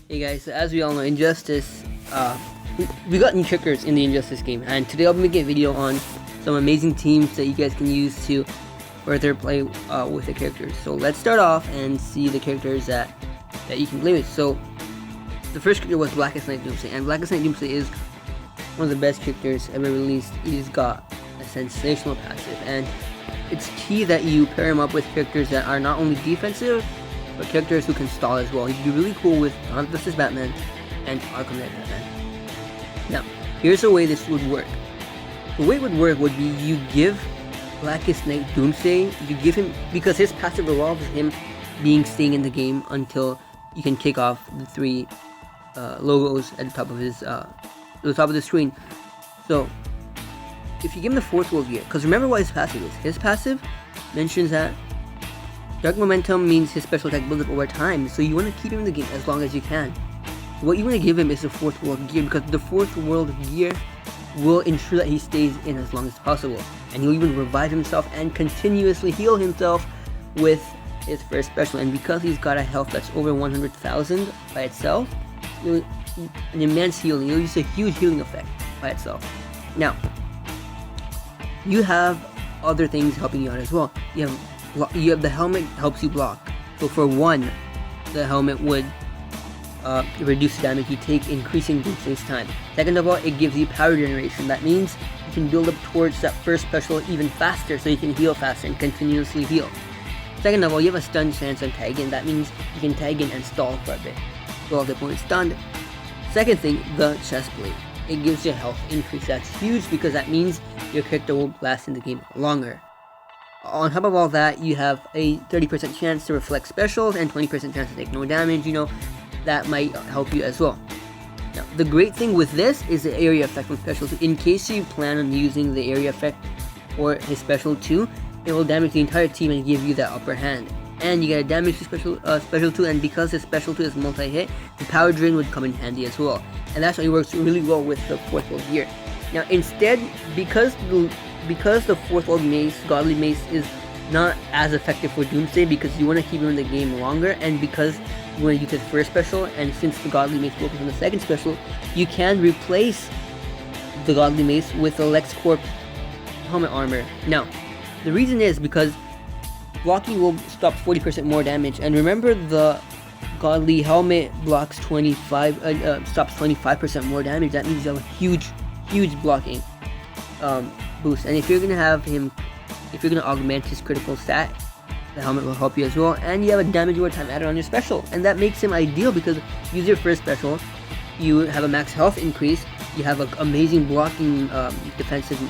Hey guys, so as we all know, Injustice, we got new triggers in the Injustice game, and today I'll be making a video on some amazing teams that you guys can use to further play with the characters. So let's start off and see the characters that you can play with. So the first character was Blackest Night Doomsday, and Blackest Night Doomsday is one of the best characters ever released. He's got a sensational passive, and it's key that you pair him up with characters that are not only defensive, but characters who can stall as well. He'd be really cool with Dawn vs. Batman and Arkham Knight Batman. Now, here's the way this would work. The way it would work would be you give Blackest Night Doomsday, you give him, because his passive revolves him staying in the game until you can kick off the three logos at the top of the screen. So, if you give him the fourth world gear, because remember what his passive is. His passive mentions that Dark Momentum means his special attack builds up over time, so you want to keep him in the game as long as you can. What you want to give him is the fourth world gear, because the fourth world gear will ensure that he stays in as long as possible, and he'll even revive himself and continuously heal himself with his first special. And because he's got a health that's over 100,000 by itself, an immense healing. It'll use a huge healing effect by itself. Now, you have other things helping you out as well. You have the helmet helps you block. So for one, the helmet would reduce the damage you take, increasing Doomsday's time. Second of all, it gives you power generation. That means you can build up towards that first special even faster, so you can heal faster and continuously heal. Second of all, you have a stun chance on tag in. That means you can tag in and stall for a bit. Well, the point is stunned. Second thing, the chest plate. It gives you a health increase. That's huge because that means your character will last in the game longer. On top of all that, you have a 30% chance to reflect specials and 20% chance to take no damage. You know, that might help you as well. Now, the great thing with this is the area effect from special 2. In case you plan on using the area effect or his special 2, it will damage the entire team and give you that upper hand. And you get a damage to special 2, and because his special 2 is multi-hit, the power drain would come in handy as well. And that's why it works really well with the fourth world gear. Now, instead, because the fourth world mace, Godly Mace, is not as effective for Doomsday because you want to keep him in the game longer, and because you want to use his first special, and since the Godly Mace focuses on the second special, you can replace the Godly Mace with the LexCorp helmet armor. Now, the reason is because blocking will stop 40% more damage, and remember the Godly helmet blocks stops 25% more damage. That means you have a huge blocking boost. And if you're gonna augment his critical stat, the helmet will help you as well. And you have a damage over time added on your special, and that makes him ideal because you use your first special, you have a max health increase, you have an amazing blocking defensive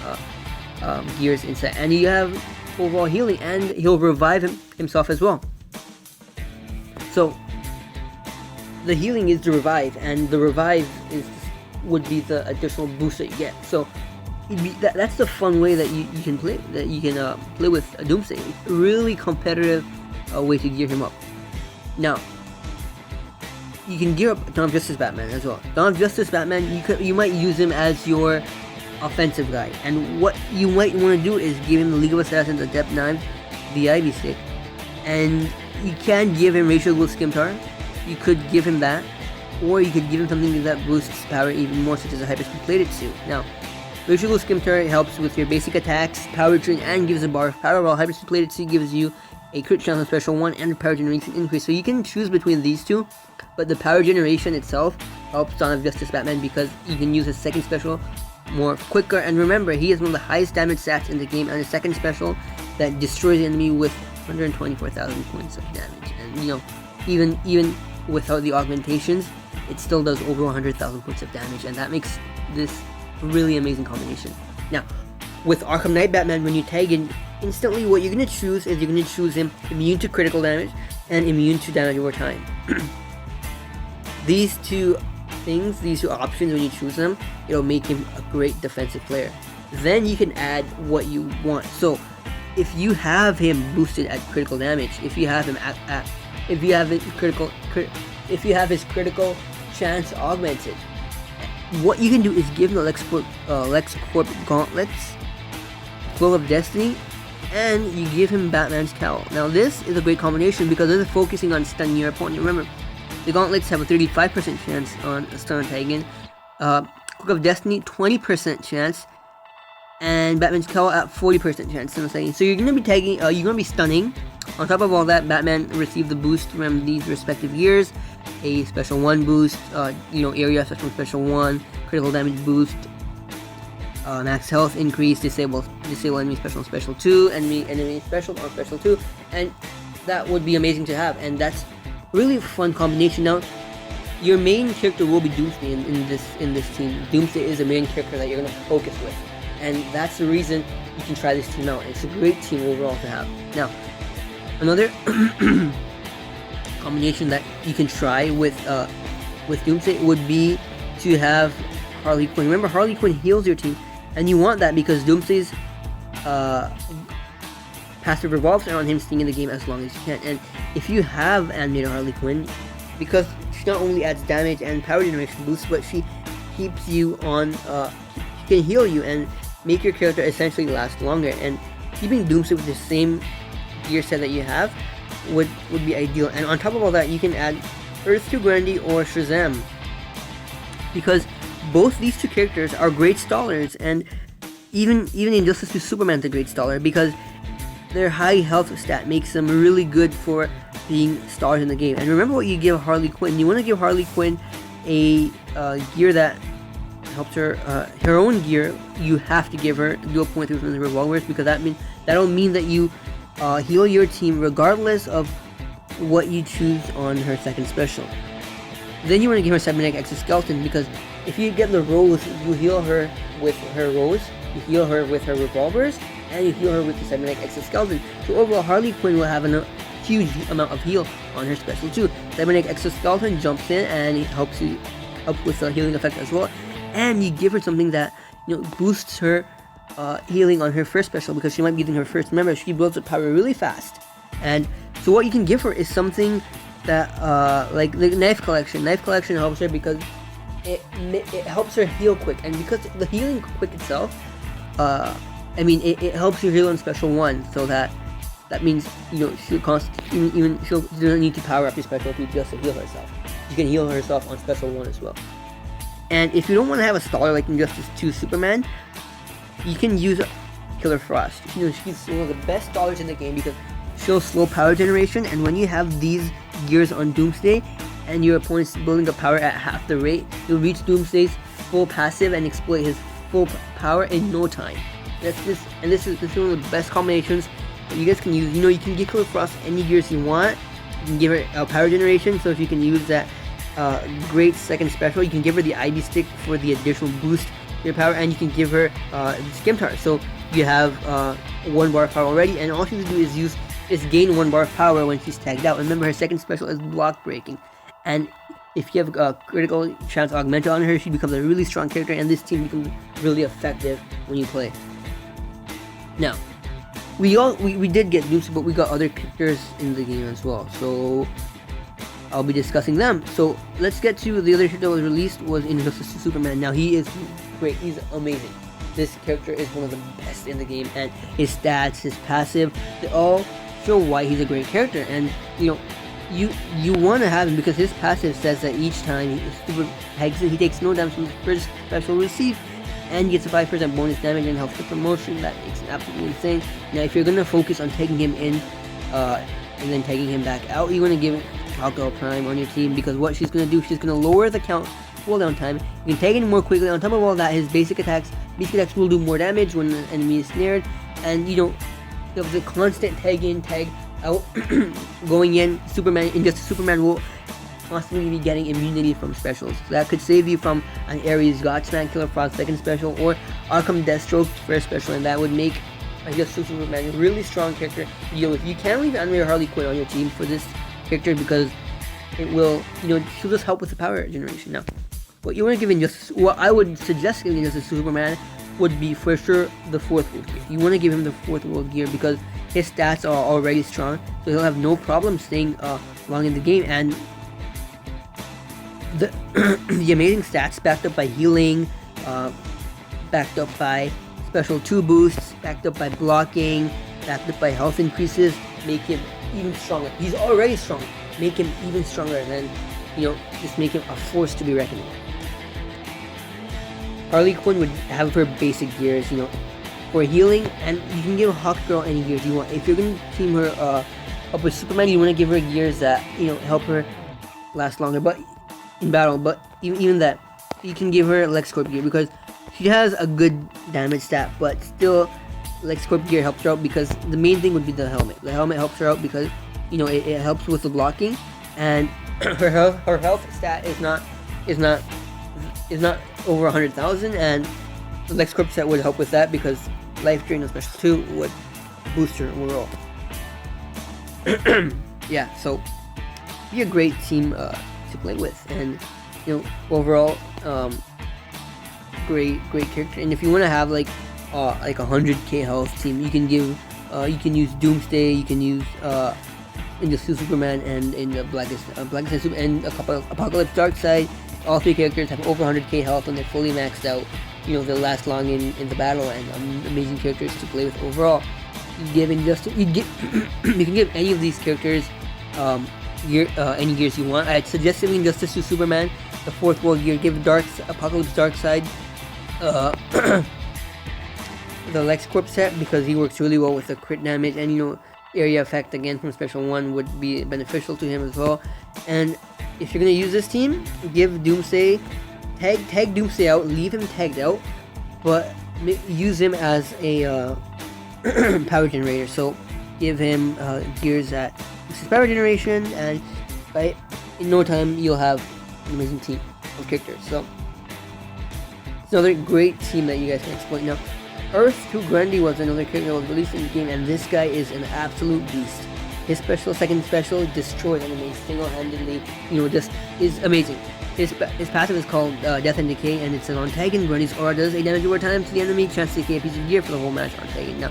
gears inside, and you have overall healing, and he'll revive himself as well. So the healing is the revive, and the revive would be the additional boost that you get. So that's the fun way that you can play play with Doomsday. It's a really competitive way to gear him up. Now, you can gear up Dawn of Justice Batman as well. Dawn of Justice Batman, you might use him as your offensive guy, and what you might want to do is give him the League of Assassins Adept Knives, the Ivy Stick, and you can give him Racial Ghoul Skimtar. You could give him that, or you could give him something that boosts power even more, such as a Hyperspeed Plated Suit. Now, Racial Ghoul Skimtar helps with your basic attacks, power drain, and gives a bar of power, while Hyperspeed Plated Suit gives you a crit chance on special 1 and a power generation increase. So you can choose between these two, but the power generation itself helps Dawn of Justice Batman because you can use his second special more quicker. And remember, he is one of the highest damage stats in the game, and a second special that destroys the enemy with 124,000 points of damage. And you know, even without the augmentations, it still does over 100,000 points of damage, and that makes this a really amazing combination. Now, with Arkham Knight Batman, when you tag in, instantly what you're going to choose is you're going to choose him immune to critical damage and immune to damage over time. These two options, when you choose them, it'll make him a great defensive player. Then you can add what you want. So if you have him boosted at critical damage, if you have him if you have his critical chance augmented, what you can do is give him the LexCorp gauntlets, Flow of Destiny, and you give him Batman's Cowl. Now this is a great combination because this is focusing on stunning your opponent. Remember, The gauntlets have a 35% chance on a stun tagging. Cloak of Destiny, 20% chance. And Batman's Cowl at 40% chance. So you're gonna be tagging, you're gonna be stunning. On top of all that, Batman received the boost from these respective gears. A special 1 boost, area special 1, critical damage boost, max health increase, disable enemy special 2, enemy special on special 2, and that would be amazing to have, and that's really a fun combination. Now, your main character will be Doomsday in this team. Doomsday is the main character that you're gonna focus with, and that's the reason you can try this team out. It's a great team overall to have. Now, another combination that you can try with Doomsday would be to have Harley Quinn. Remember, Harley Quinn heals your team, and you want that because Doomsday's passive revolves around him staying in the game as long as you can. And if you have animated Harley Quinn, because she not only adds damage and power generation boosts, but she keeps you on, she can heal you and make your character essentially last longer. And keeping Doomsday with the same gear set that you have would be ideal. And on top of all that, you can add Earth 2 Grandy or Shazam, because both these two characters are great stallers, and even Injustice 2 Superman's a great staller because their high health stat makes them really good for being stars in the game. And remember what you give Harley Quinn. You want to give Harley Quinn a gear that helps her, her own gear. You have to give her dual point through from the revolvers, because that'll mean that you heal your team regardless of what you choose on her second special. Then you want to give her Cybernetic Exoskeleton, because if you get the Rose, you heal her with her Rose, you heal her with her revolvers, and you heal her with the Cybernetic Exoskeleton. So overall, Harley Quinn will have a huge amount of heal on her special too. Cybernetic Exoskeleton jumps in and it helps with the healing effect as well. And you give her something that boosts her healing on her first special, because she might be using her first. Remember, she builds up power really fast. And so what you can give her is something that like the Knife Collection. Knife Collection helps her because it helps her heal quick, and because the healing quick itself, it helps you heal on special 1, so that means she doesn't need to power up your special 2 just to heal herself. She can heal herself on special 1 as well. And if you don't want to have a staller like Injustice 2 Superman, you can use Killer Frost. She's one of the best stallers in the game because she'll slow power generation, and when you have these gears on Doomsday and your opponent's building up power at half the rate, you'll reach Doomsday's full passive and exploit his full power in no time. This is one of the best combinations that you guys can use. You can give Killer Frost any gears you want. You can give her power generation, so if you can use that great second special, you can give her the ID stick for the additional boost to your power, and you can give her Skimtar, so you have 1 bar of power already, and all she has to do is gain 1 bar of power when she's tagged out. Remember, her second special is block breaking, and if you have a critical chance augmented on her, she becomes a really strong character, and this team becomes really effective when you play. Now, we did get Doomsday, but we got other characters in the game as well, so I'll be discussing them. So let's get to the other character that was released was Injustice 2 Superman. Now, he is great, he's amazing. This character is one of the best in the game, and his stats, his passive, they all show why he's a great character. And you want to have him because his passive says that each time he super pegs it, he takes no damage from the first special receive, and gets a 5% bonus damage and helps with promotion. That makes it absolutely insane. Now, if you're gonna focus on taking him in and then taking him back out, you want to give Hawkgirl Prime on your team, because what she's gonna do, she's gonna lower the cooldown time. You can tag in more quickly. On top of all that, his basic attacks will do more damage when the enemy is snared, and you have the constant tag in, tag out going in. Injustice Superman will constantly be getting immunity from specials, so that could save you from an Ares Godsmack Killer Frost second special or Arkham Deathstroke first special, and that would make Injustice Superman a really strong character to deal with. You can leave animated Harley Quinn on your team for this character because it will, she'll just help with the power generation. Now, what you want to give what I would suggest giving Injustice Superman would be for sure the 4th world gear. You want to give him the 4th world gear because his stats are already strong, so he'll have no problem staying long in the game, and the amazing stats backed up by healing, backed up by special 2 boosts, backed up by blocking, backed up by health increases, make him even stronger. He's already strong. Make him even stronger than just make him a force to be reckoned with. Harley Quinn would have her basic gears, for healing, and you can give Hawkgirl any gears you want. If you're gonna team her up with Superman, you want to give her gears that help her last longer, but in battle. But even that, you can give her LexCorp gear because she has a good damage stat, but still LexCorp gear helps her out because the main thing would be the helmet. The helmet helps her out because it helps with the blocking, and her health stat is not over 100,000, and the LexCorp set would help with that because Life Drain Special 2 would boost her overall. Yeah, so be a great team to play with, and overall great character. And if you want to have like 100k health team, you can use Doomsday, you can use Injustice Superman, and in the Blackest Super, and a couple of Apocalypse Darkseid. All three characters have over 100k health when they're fully maxed out. They'll last long in the battle, and amazing characters to play with overall. You can give any of these characters any gears you want. I'd suggest giving Injustice to Superman the 4th world gear. Give Apocalypse Darkseid the LexCorp set because he works really well with the crit damage, and area effect again from Special 1 would be beneficial to him as well. And if you're gonna use this team, give Doomsday, tag Doomsday out, leave him tagged out, but use him as a power generator. So give him gears that increases power generation, and in no time you'll have an amazing team of characters. So it's another great team that you guys can exploit. Now, Earth 2 Grundy was another character that was released in the game, and this guy is an absolute beast. His second special, destroys enemies single-handedly. Just is amazing. His passive is called Death and Decay, and it's an on tagging. Grundy's aura does 8 damage over time to the enemy. Chance to decay a piece of gear for the whole match on tagging. Now,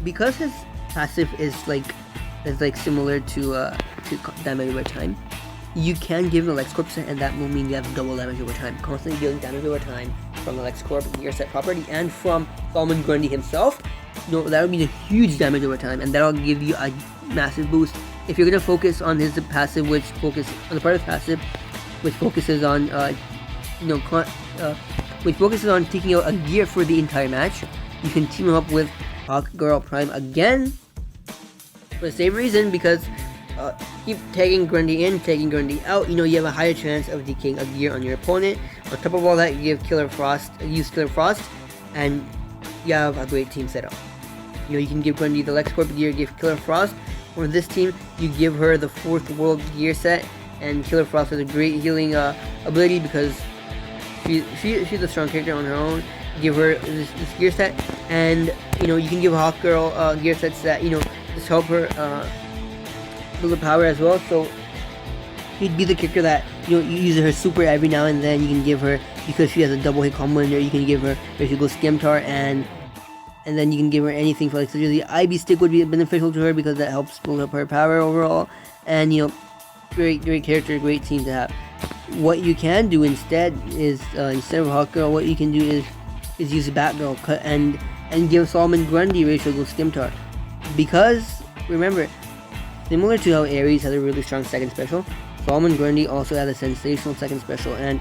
because his passive is similar to damage over time, you can give him the LexCorp set, and that will mean you have double damage over time, constantly dealing damage over time from the LexCorp gear set property and from Solomon Grundy himself. That'll mean a huge damage over time, and that'll give you a massive boost. If you're gonna focus on his passive, which focuses on taking out a gear for the entire match, you can team him up with Hawkgirl Prime again for the same reason, because keep tagging Grundy in, tagging Grundy out. You have a higher chance of decaying a gear on your opponent. On top of all that, you use Killer Frost, and you have a great team set up. You can give Grundy the LexCorp gear, give Killer Frost. For this team, you give her the 4th world gear set, and Killer Frost has a great healing ability because she's a strong character on her own. Give her this gear set, and you can give Hawkgirl gear sets that just help her build her power as well. So she'd be the character that you use her super every now and then. You can give her, because she has a double hit combo in there, you can give her basically Skimtar, and then you can give her anything for such as the IB stick would be beneficial to her because that helps build up her power overall. And great character, great team to have. What you can do instead is instead of Hawkgirl, what you can do is use Batgirl and give Solomon Grundy Rachel Go Skimtar, because remember, similar to how Ares has a really strong second special, Solomon Grundy also has a sensational second special, and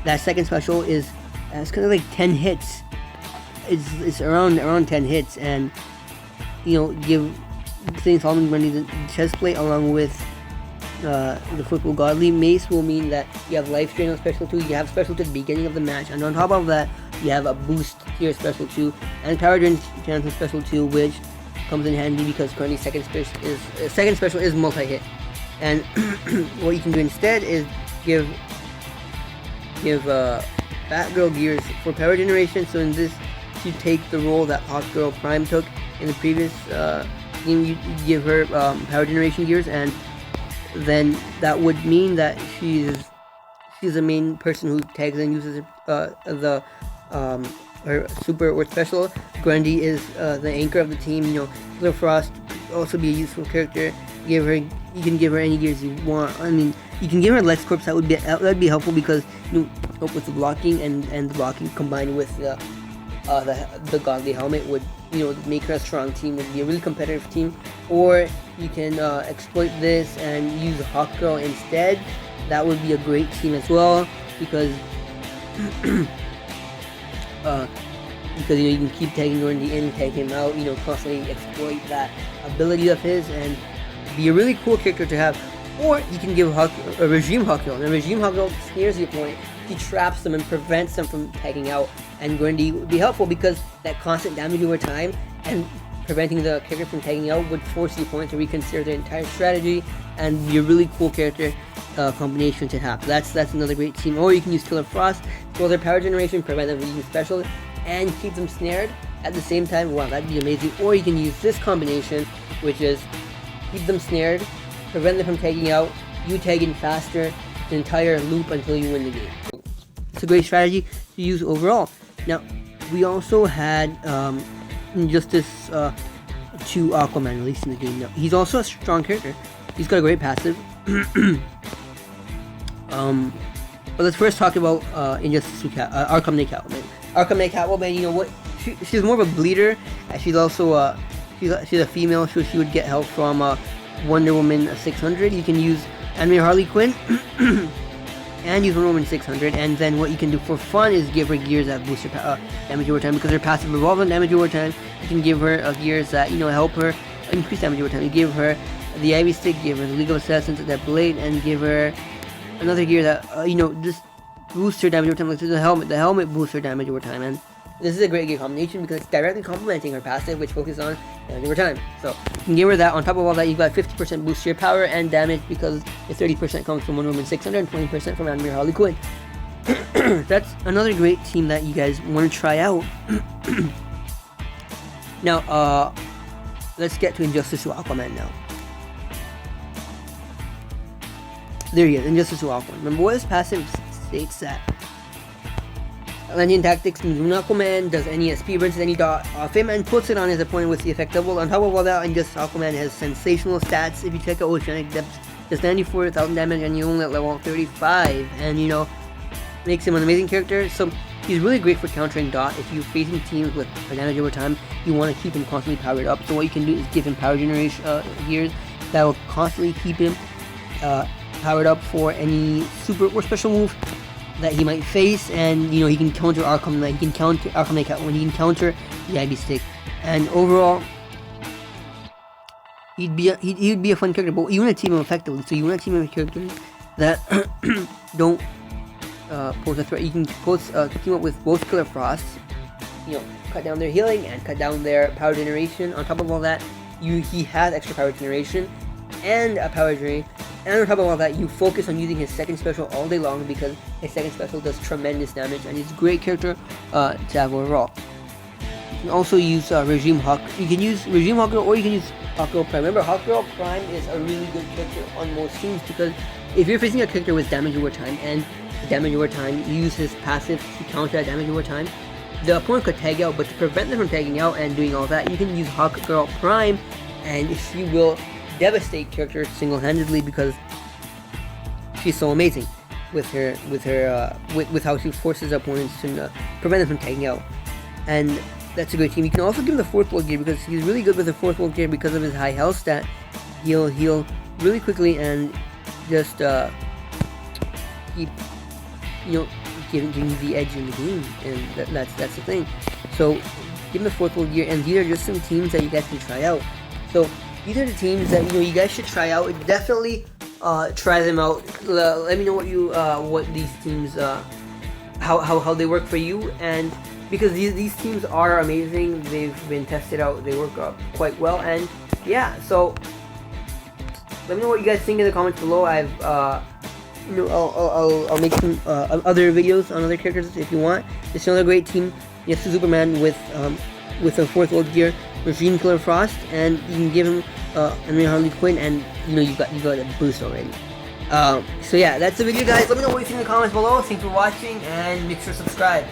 that second special is kind of like 10 hits. It's around 10 hits, and give Solomon Grundy the chest plate along with the Football Godly Mace will mean that you have Life Drain on Special 2, you have Special 2 at the beginning of the match, and on top of that, you have a boost to your Special 2, and Power Drain chance on Special 2, which comes in handy because Grundy's second special is multi-hit. And what you can do instead is give Batgirl gears for power generation. So in this, you take the role that Hawkgirl Prime took in the previous game. You give her power generation gears, and then that would mean that she's the main person who tags and uses her super or special. Grundy is the anchor of the team. Killer Frost also be a useful character. You can give her any gears you want. I mean, you can give her LexCorp. That would be helpful because help with the blocking, and the blocking combined with the Godly helmet would make her a strong team. Would be a really competitive team. Or you can exploit this and use Hawkgirl instead. That would be a great team as well, because because you can keep tagging Grundy in, tag him out, constantly exploit that ability of his, and be a really cool character to have. Or you can give a Regime Hawkgirl, and Regime Hawkgirl snares the opponent. He traps them and prevents them from tagging out, and Grundy would be helpful because that constant damage over time and preventing the character from tagging out would force the opponent to reconsider their entire strategy, and be a really cool character combination to have. That's another great team. Or you can use Killer Frost, slow their power generation, prevent them from using special, and keep them snared at the same time. Wow, that'd be amazing. Or you can use this combination, which is keep them snared, prevent them from tagging out, you tag in faster, the entire loop until you win the game. It's a great strategy to use overall. Now, we also had Injustice 2 Aquaman released in the game. Now, he's also a strong character. He's got a great passive. But let's first talk about Injustice 2 Arkham Knight Catwoman. Arkham Knight Catwoman, you know what? She's more of a bleeder. She's also she's a female, so she would get help from Wonder Woman 600. You can use Anime Harley Quinn and use Wonder Woman 600, and then what you can do for fun is give her gears that boost her damage over time, because her passive revolves on damage over time. You can give her gears that help her increase damage over time. You give her the Ivy Stick, give her the League of Assassins, that blade, and give her another gear that just boosts her damage over time. Like the helmet. The helmet boosts her damage over time, and this is a great gear combination because it's directly complementing her passive, which focuses on damage over time. So you can give her that. On top of all that, you've got 50% boost to your power and damage, because the 30% comes from Wonder Woman 600 and 20% from Anime Harley Quinn. That's another great team that you guys want to try out. Now, let's get to Injustice 2 Aquaman now. There he is, Injustice 2 Aquaman. Remember what his passive states that Atlantean Tactics means when Aquaman does any SP, burns any dot off him and puts it on his opponent with the effect double. On top of all that, Injustice Aquaman has sensational stats. If you check out Oceanic Depths, does 94,000 damage and you only at level 35, and makes him an amazing character. So he's really great for countering dot. If you're facing teams with damage over time, you want to keep him constantly powered up. So what you can do is give him power generation gears that will constantly keep him powered up for any super or special move that he might face, and he can counter Arkham Knight, he can counter Arkham Knight Catwoman, he can counter the Ivy Stick, and overall he'd be a fun character. But you want to team him effectively, so you want to team him with characters that don't pose a threat. You can team up with both Killer Frosts, cut down their healing and cut down their power generation. On top of all that, he has extra power generation and a power drain. And on top of all that, you focus on using his second special all day long, because his second special does tremendous damage, and he's a great character to have overall. You can also use Regime Hawk. You can use Regime Hawkgirl, or you can use Hawkgirl Prime. Remember, Hawkgirl Prime is a really good character on most teams, because if you're facing a character with damage over time, and damage over time, you use his passive to counter that damage over time, the opponent could tag out, but to prevent them from tagging out and doing all that, you can use Hawkgirl Prime, and she will devastate characters single-handedly, because she's so amazing with how she forces opponents to prevent them from tagging out. And that's a great team. You can also give him the 4th world gear, because he's really good with the 4th world gear because of his high health stat. He'll heal really quickly and just keep giving you the edge in the game, and that's the thing. So give him the 4th world gear, and these are just some teams that you guys can try out. So these are the teams that you guys should try out. Definitely try them out. Let me know what these teams how they work for you, and because these teams are amazing. They've been tested out. They work quite well, and yeah. So let me know what you guys think in the comments below. I'll make some other videos on other characters if you want. It's another great team. Yes, Superman with a 4th world gear, Regime Killer Frost, and you can give him Anime Harley Quinn, and you got a boost already. So yeah, that's the video, guys. Let me know what you think in the comments below. Thanks for watching, and make sure to subscribe.